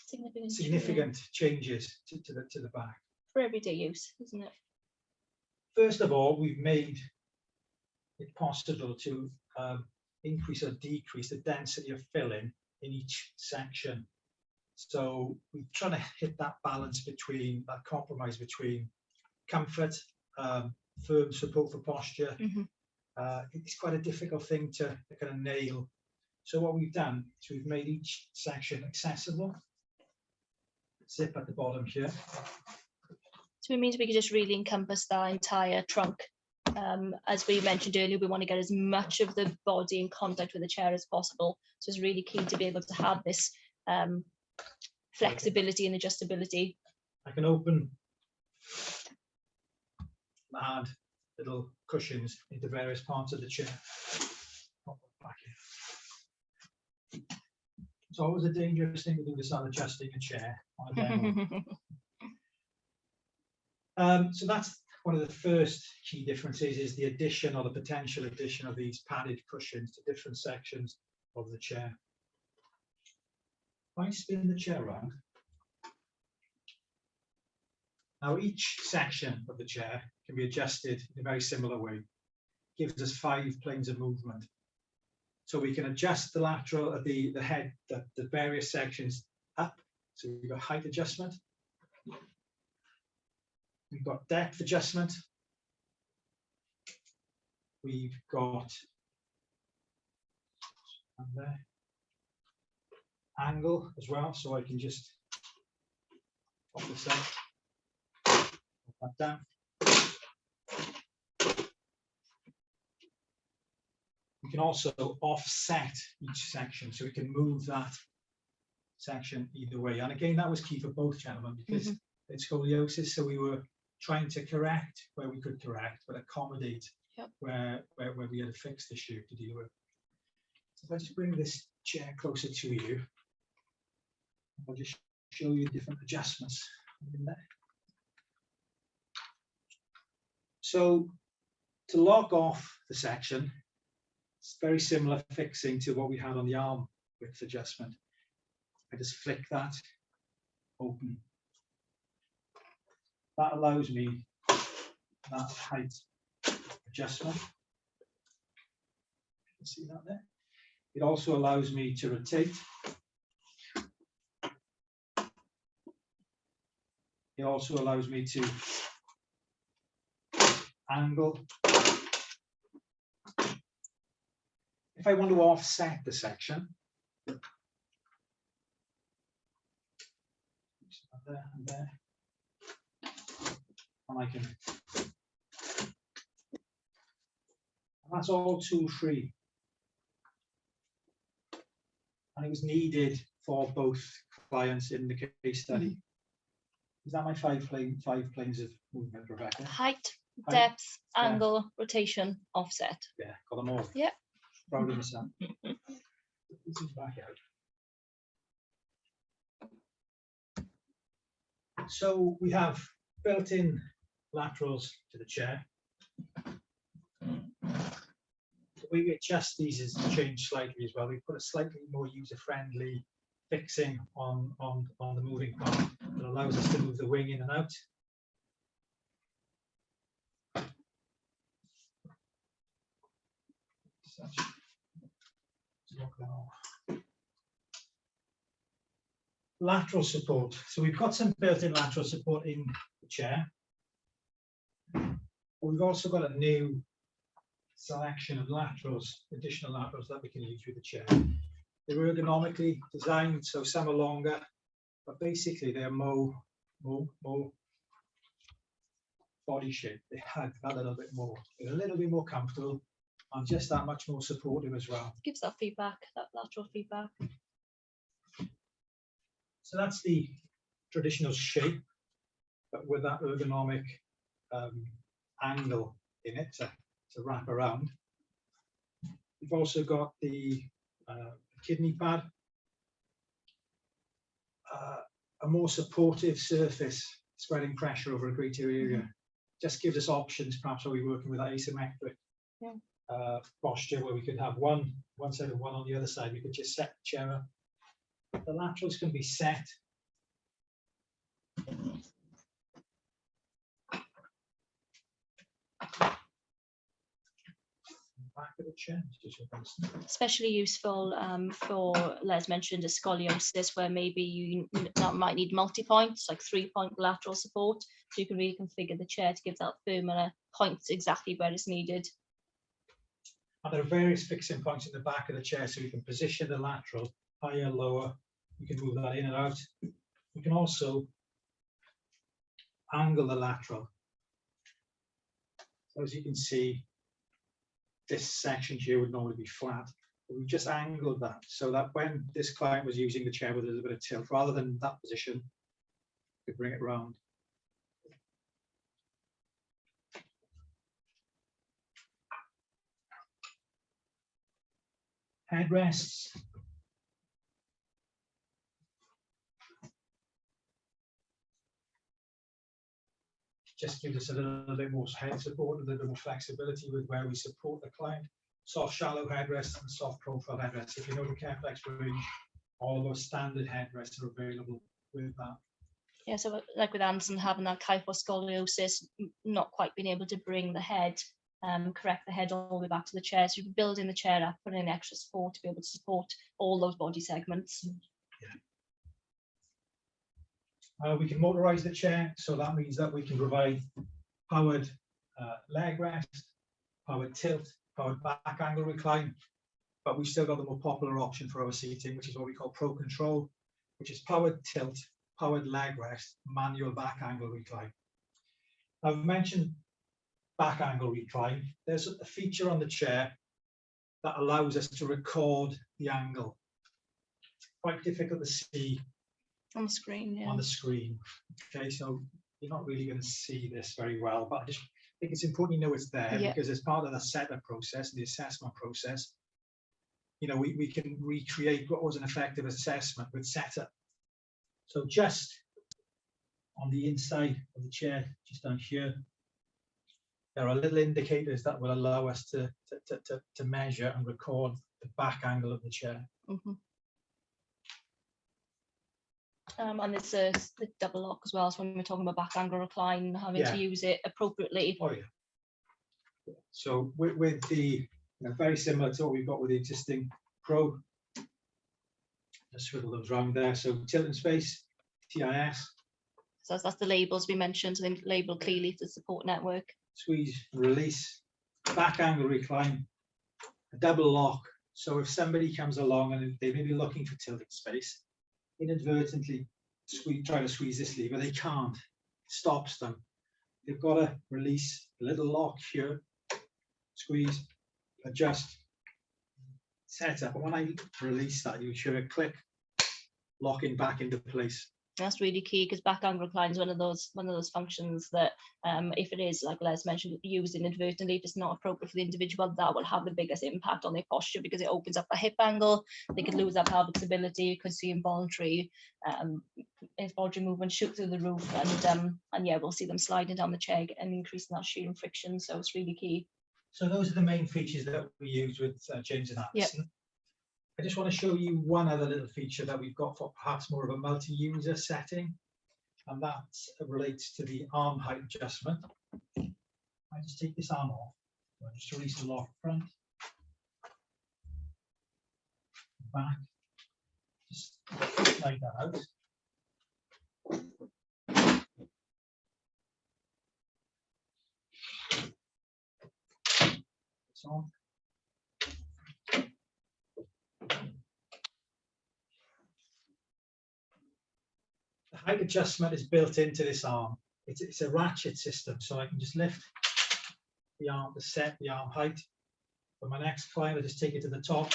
significant changes to the back. For everyday use, isn't it? First of all, we've made it possible to increase or decrease the density of filling in each section. So we're trying to hit that balance between, that compromise between comfort, firm support for posture. It's quite a difficult thing to kind of nail. So what we've done is we've made each section accessible. Zip at the bottom here. So it means we can just really encompass that entire trunk. As we mentioned earlier, we want to get as much of the body in contact with the chair as possible. So it's really key to be able to have this flexibility and adjustability. I can open and add little cushions into various parts of the chair. It's always a dangerous thing to do, to start adjusting a chair on a demo. So that's one of the first key differences, is the addition or the potential addition of these padded cushions to different sections of the chair. If I spin the chair around, now each section of the chair can be adjusted in a very similar way. It gives us 5 planes of movement. So we can adjust the lateral of the head, the various sections up. So we've got height adjustment. We've got depth adjustment. We've got angle as well, so I can just pop this up, pop that down. We can also offset each section, so we can move that section either way. And again, that was key for both gentlemen because it's scoliosis, so we were trying to correct where we could correct, but accommodate where we had a fixed issue to deal with. So if I just bring this chair closer to you, I'll just show you different adjustments in there. So to lock off the section, it's very similar fixing to what we had on the arm width adjustment. I just flick that open. That allows me that height adjustment. You can see that there. It also allows me to rotate. It also allows me to angle. If I want to offset the section, there and there, and I can, and that's all tool free. And it was needed for both clients in the case study. Is that my five planes of movement, Rebecca? Height, depth, angle, rotation, offset. Yeah, got them all. Yeah. Proud of myself. This is back out. So we have built-in laterals to the chair. The way we adjust these is changed slightly as well. We put a slightly more user-friendly fixing on the moving part that allows us to move the wing in and out. Lateral support. So we've got some built-in lateral support in the chair. But we've also got a new selection of laterals, additional laterals that we can use with the chair. They're ergonomically designed, so some are longer, but basically they're more body shape. They hug that a little bit more. They're a little bit more comfortable and just that much more supportive as well. Gives that feedback, that lateral feedback. So that's the traditional shape, but with that ergonomic angle in it to wrap around. We've also got the kidney pad, a more supportive surface, spreading pressure over a greater area. Just gives us options, perhaps, are we working with that asymmetric posture where we could have one side and one on the other side. We could just set the chair up. The laterals can be set back of the chair. Especially useful for, Les mentioned, a scoliosis where maybe you might need multi-points, like 3-point lateral support. So you can really configure the chair to give that firmer points exactly where it's needed. And there are various fixing points in the back of the chair, so you can position the lateral higher, lower. You can move that in and out. You can also angle the lateral. So as you can see, this section here would normally be flat, but we just angled that so that when this client was using the chair with a little bit of tilt, rather than that position, we could bring it round. Headrests. Just gives us a little bit more head support, a little bit more flexibility with where we support the client. Soft shallow headrests and soft profile headrests. If you know the Careflex range, all of those standard headrests are available with that. Yeah, so like with Anderson having that kyphoscoliosis, not quite being able to bring the head, correct the head all the way back to the chair. So you're building the chair up, putting in extra support to be able to support all those body segments. We can motorize the chair, so that means that we can provide powered leg rest, powered tilt, powered back angle recline, but we've still got the more popular option for our seating, which is what we call Pro Control, which is powered tilt, powered leg rest, manual back angle recline. I've mentioned back angle recline. There's a feature on the chair that allows us to record the angle. Quite difficult to see on the screen. Yeah. on the screen. Okay, so you're not really going to see this very well, but I just think it's important you know it's there, because as part of the setup process, the assessment process, you know, we can recreate what was an effective assessment with setup. So just on the inside of the chair, just down here, there are little indicators that will allow us to measure and record the back angle of the chair. Mm-hmm. And it's a double lock as well. So when we're talking about back angle recline, having to use it appropriately. Oh yeah. So with the, very similar to what we've got with the existing Pro. Just swivel those round there. So tilt and space, TIS. So that's the labels we mentioned. So they label clearly to support network. Squeeze and release. Back angle recline. A double lock. So if somebody comes along and they may be looking for tilting space, inadvertently try to squeeze this lever, they can't. It stops them. They've got to release a little lock here, squeeze, adjust, set up. And when I release that, you should click, locking back into place. That's really key, because back angle recline is one of those functions that if it is, like Les mentioned, used inadvertently, if it's not appropriate for the individual, that will have the biggest impact on their posture, because it opens up the hip angle. They could lose that pelvic stability. You could see involuntary movement shoot through the roof, and yeah, we'll see them sliding down the chair and increasing that shear and friction. So it's really key. So those are the main features that we use with James and Alison. Yep. I just want to show you one other little feature that we've got for perhaps more of a multi-user setting, and that relates to the arm height adjustment. I just take this arm off, so I just release the lock front, back, just slide that out. It's on. The height adjustment is built into this arm. It's a ratchet system, so I can just lift the arm to set the arm height. For my next climb, I just take it to the top.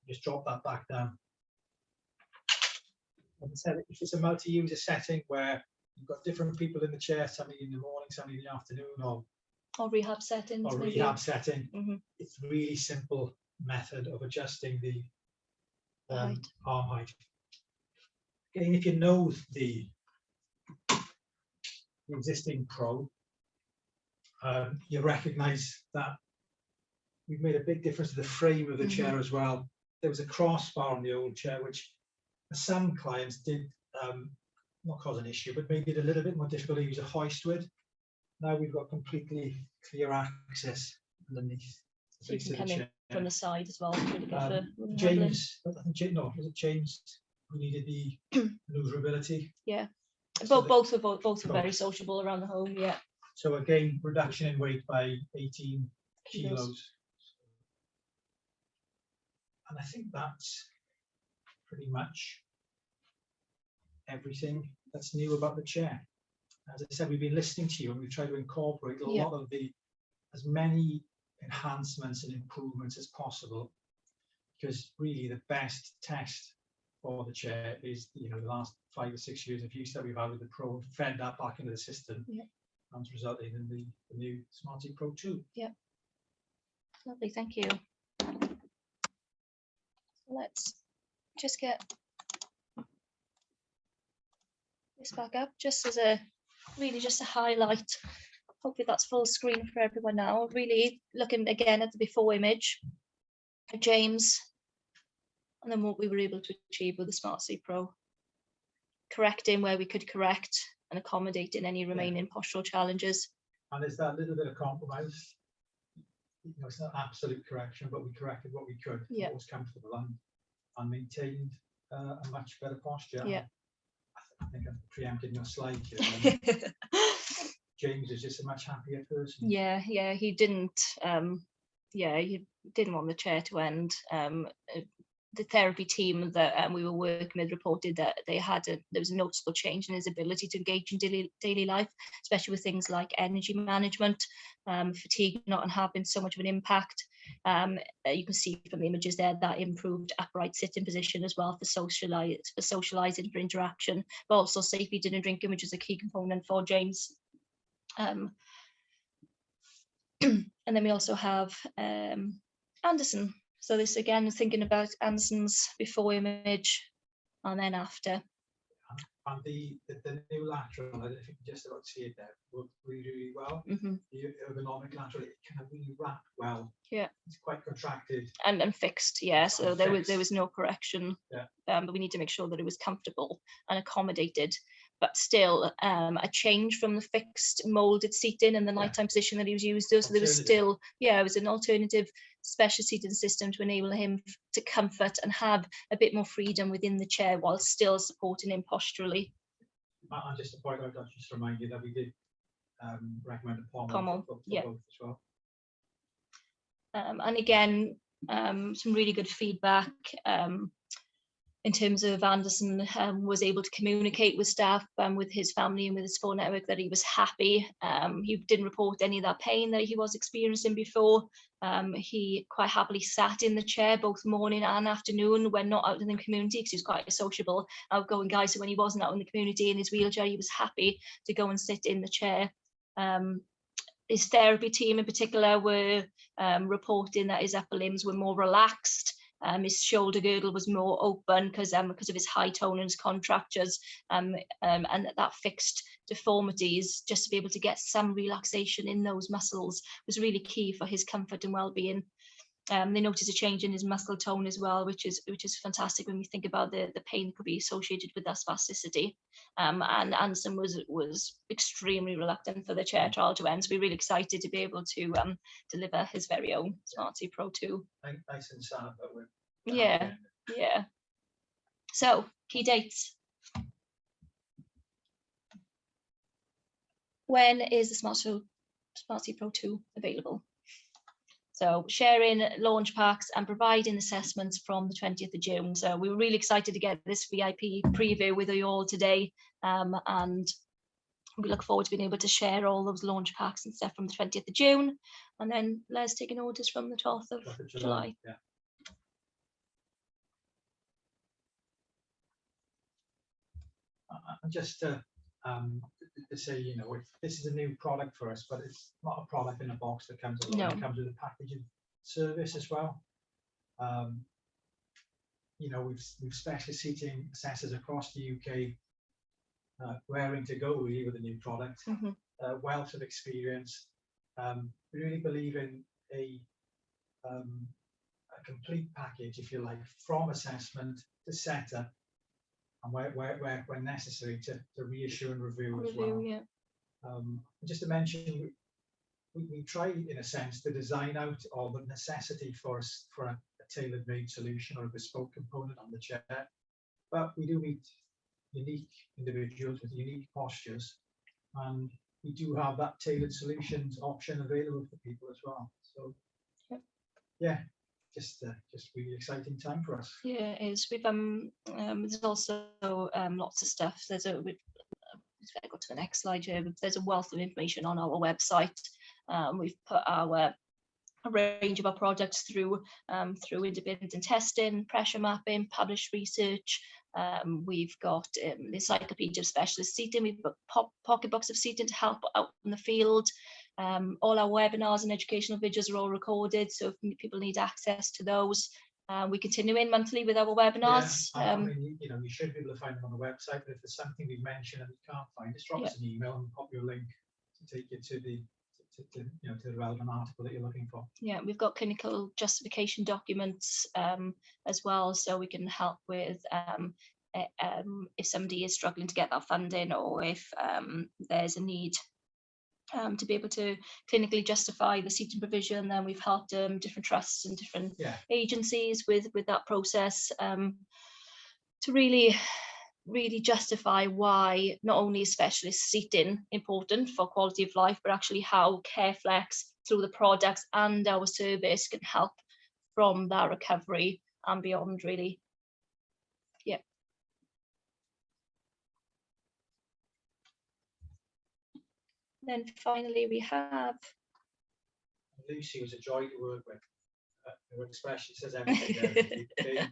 Just drop that back down. As I said, if it's a multi-user setting where you've got different people in the chair, somebody in the morning, somebody in the afternoon, or rehab settings, or maybe. rehab setting, Mm-hmm. it's a really simple method of adjusting the Height. arm height. Again, if you know the existing Pro, you recognize that we've made a big difference to the frame of the chair as well. There was a crossbar on the old chair, which some clients did not cause an issue, but made it a little bit more difficult to use a hoist with. Now we've got completely clear access underneath. So you can come in from the side as well. Really good for James, I think, no, was it James who needed the maneuverability? Yeah, So both are very sociable around the home. Yeah. So again, reduction in weight by 18 kilos. And I think that's pretty much everything that's new about the chair. As I said, we've been listening to you and we've tried to incorporate a lot of as many enhancements and improvements as possible, because really the best test for the chair is the last 5 or 6 years of use that we've had with the Pro, fed that back into the system, and it's resulted in the new SmartSeatPro II. Yeah, lovely, thank you. Let's just get this back up, just as a highlight. Hopefully that's full screen for everyone now. Really looking again at the before image of James, and then what we were able to achieve with the SmartSeatPro, correcting where we could correct and accommodating any remaining postural challenges. And there's that little bit of compromise. It's not absolute correction, but we corrected what we could, what was comfortable, and maintained a much better posture. Yeah. I think I'm preempting your slide here. James is just a much happier person. Yeah, he didn't. He didn't want the chair to end. the therapy team that we were working with reported that there was a noticeable change in his ability to engage in daily life, especially with things like energy management, fatigue not having so much of an impact. You can see from the images there that improved upright sitting position as well for socializing, for interaction, but also safe eating and drinking, which is a key component for James. And then we also have Anderson. So this again, thinking about Anderson's before image and then after. And the new lateral, I don't know if you can just about see it there, worked really, really well. Mm-hmm. The ergonomic lateral, it kind of really wrapped well. Yeah. It's quite contracted. And fixed, yeah. So there was no correction. Yeah. But we need to make sure that it was comfortable and accommodated, but still a change from the fixed molded seating and the nighttime position that he was used to. So there was still, it was an alternative special seating system to enable him to comfort and have a bit more freedom within the chair while still supporting him posturally. And just to point out, I'll just remind you that we did recommend a pommel for both as well. And again, some really good feedback in terms of Anderson was able to communicate with staff, with his family and with his support network that he was happy. He didn't report any of that pain that he was experiencing before. He quite happily sat in the chair both morning and afternoon when not out in the community, because he was quite a sociable, outgoing guy. So when he wasn't out in the community in his wheelchair, he was happy to go and sit in the chair. His therapy team in particular were reporting that his upper limbs were more relaxed. His shoulder girdle was more open because of his high tone and his contractures, and that fixed deformities, just to be able to get some relaxation in those muscles was really key for his comfort and well-being. They noticed a change in his muscle tone as well, which is fantastic when we think about the pain that could be associated with that spasticity. And Anderson was extremely reluctant for the chair trial to end. So we're really excited to be able to deliver his very own SmartSeatPro II. Nice and sad, but we're yeah. So key dates. When is the SmartSeatPro II available? So sharing launch packs and providing assessments from the 20th of June. So we were really excited to get this VIP preview with you all today. And we look forward to being able to share all those launch packs and stuff from the 20th of June. And then Les taking orders from the 12th of July. Yeah. Just to say, you know, this is a new product for us, but it's not a product in a box that comes along. No. It comes with a packaging service as well. You know, we've specialist seating assessors across the UK raring to go really with a new product. Mm-hmm. Wealth of experience. We really believe in a complete package, if you like, from assessment to setup, and where necessary to reassure and review as well. Yeah. Just to mention, we try in a sense to design out all the necessity for a tailor-made solution or a bespoke component on the chair, but we do meet unique individuals with unique postures, and we do have that tailored solutions option available for people as well. So yeah, just really exciting time for us. Yeah, it is. We've there's also lots of stuff. Let's go to the next slide here. There's a wealth of information on our website. We've put a range of our products through independent testing, pressure mapping, published research. We've got the encyclopedia of specialist seating. We've got pocket box of seating to help out in the field. All our webinars and educational videos are all recorded, so if people need access to those, we continue in monthly with our webinars. Yeah, I mean, you know, you should be able to find them on the website, but if there's something we've mentioned and you can't find, just drop us an email and pop your link to take you to the to the relevant article that you're looking for. Yeah, we've got clinical justification documents as well, so we can help with if somebody is struggling to get that funding, or if there's a need to be able to clinically justify the seating provision. Then we've helped different trusts and different agencies with that process to really justify why not only is specialist seating important for quality of life, but actually how CareFlex through the products and our service can help from that recovery and beyond, really. Yeah. Then finally we have Lucy was a joy to work with. Her expression says everything there.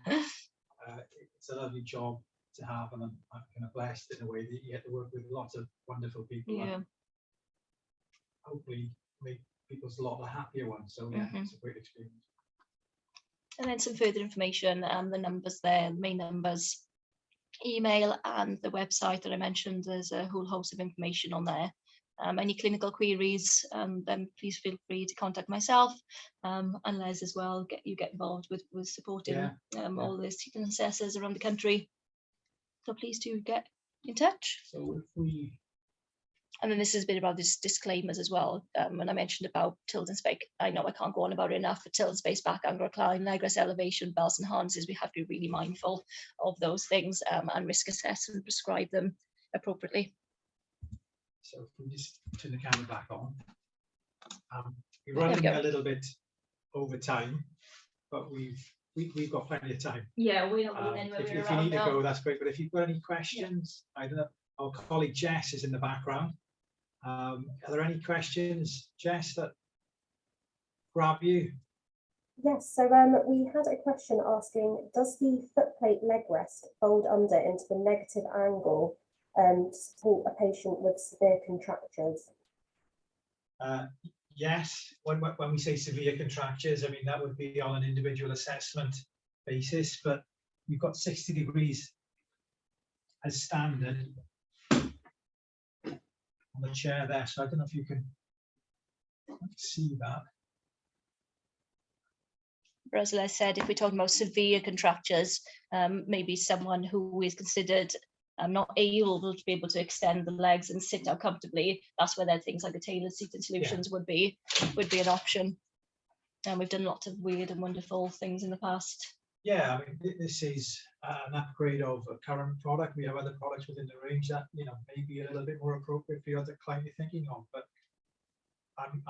It's a lovely job to have, and I'm kind of blessed in a way that you get to work with lots of wonderful people. Yeah. And hopefully make people's lot the happier ones. So yeah, it's a great experience. And then some further information, the numbers there, the main numbers, email, and the website that I mentioned. There's a whole host of information on there. Any clinical queries, then please feel free to contact myself and Les as well. Get involved with supporting all the student assessors around the country. So please do get in touch. So if we, and then this is a bit about this disclaimers as well. When I mentioned about tilt and space, I know I can't go on about it enough. For tilt and space, back angle recline, leg rest elevation, bells and harnesses, we have to be really mindful of those things and risk assess and prescribe them appropriately. So if we just turn the camera back on, we're running a little bit over time, but we've got plenty of time. Yeah, we don't need anywhere. If you need to go, that's great. But if you've got any questions, I don't know. Our colleague Jess is in the background. Are there any questions, Jess, that grab you? Yes, so we had a question asking, does the footplate leg rest fold under into the negative angle to support a patient with severe contractures? Yes, when we say severe contractures, I mean, that would be on an individual assessment basis, but we've got 60 degrees as standard on the chair there. So I don't know if you can see that. As I said, if we're talking about severe contractures, maybe someone who is considered not able to be able to extend the legs and sit down comfortably, that's where then things like the tailored seating solutions would be an option. And we've done lots of weird and wonderful things in the past. Yeah, I mean, this is an upgrade of a current product. We have other products within the range that, you know, may be a little bit more appropriate for the other client you're thinking of, but I'm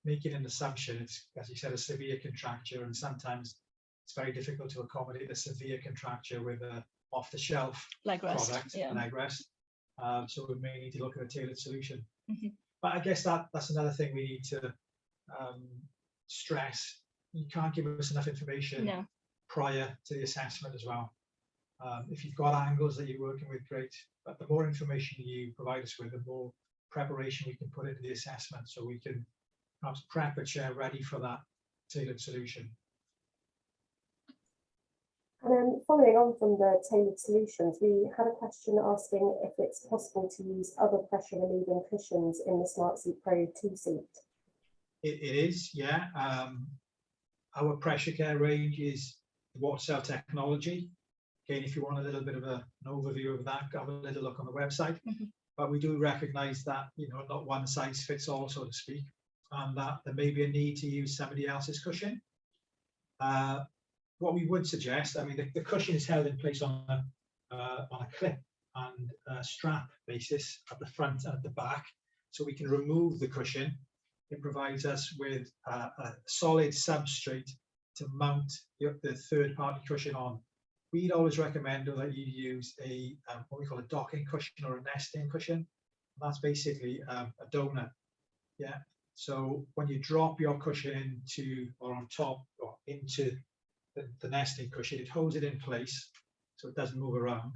making an assumption. It's, as you said, a severe contracture, and sometimes it's very difficult to accommodate a severe contracture with a off-the-shelf leg rest product, leg rest. So we may need to look at a tailored solution. But I guess that's another thing we need to stress. You can't give us enough information prior to the assessment as well. If you've got angles that you're working with, great. But the more information you provide us with, the more preparation we can put into the assessment, so we can perhaps prep a chair ready for that tailored solution. And then following on from the tailored solutions, we had a question asking if it's possible to use other pressure relieving cushions in the SmartSeatPro II seat. It is, yeah. Our pressure care range is water cell technology. Again, if you want a little bit of an overview of that, have a little look on the website. But we do recognise that, you know, not one size fits all, so to speak, and that there may be a need to use somebody else's cushion. What we would suggest, I mean, the cushion is held in place on a clip and a strap basis at the front and at the back, so we can remove the cushion. It provides us with a solid substrate to mount the third-party cushion on. We'd always recommend that you use a what we call a docking cushion or a nesting cushion. That's basically a donut. Yeah. So when you drop your cushion into or on top or into the nesting cushion, it holds it in place so it doesn't move around.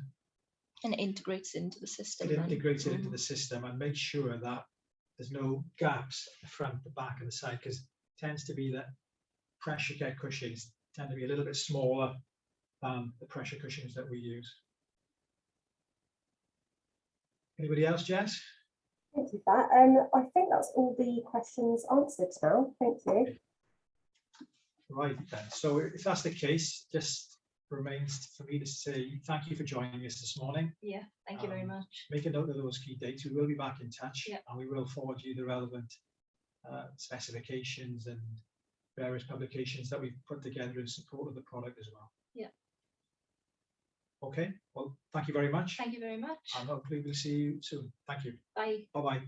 And it integrates into the system. It integrates it into the system and makes sure that there's no gaps at the front, the back, and the side, because it tends to be that pressure care cushions tend to be a little bit smaller than the pressure cushions that we use. Anybody else, Jess? Thank you for that. I think that's all the questions answered now. Thank you. Right then. So if that's the case, just remains for me to say thank you for joining us this morning. Yeah, thank you very much. Make a note of those key dates. We will be back in touch, and we will forward you the relevant specifications and various publications that we've put together in support of the product as well. Yeah. Okay. Well, thank you very much. Thank you very much. And hopefully we'll see you soon. Thank you. Bye. Bye-bye.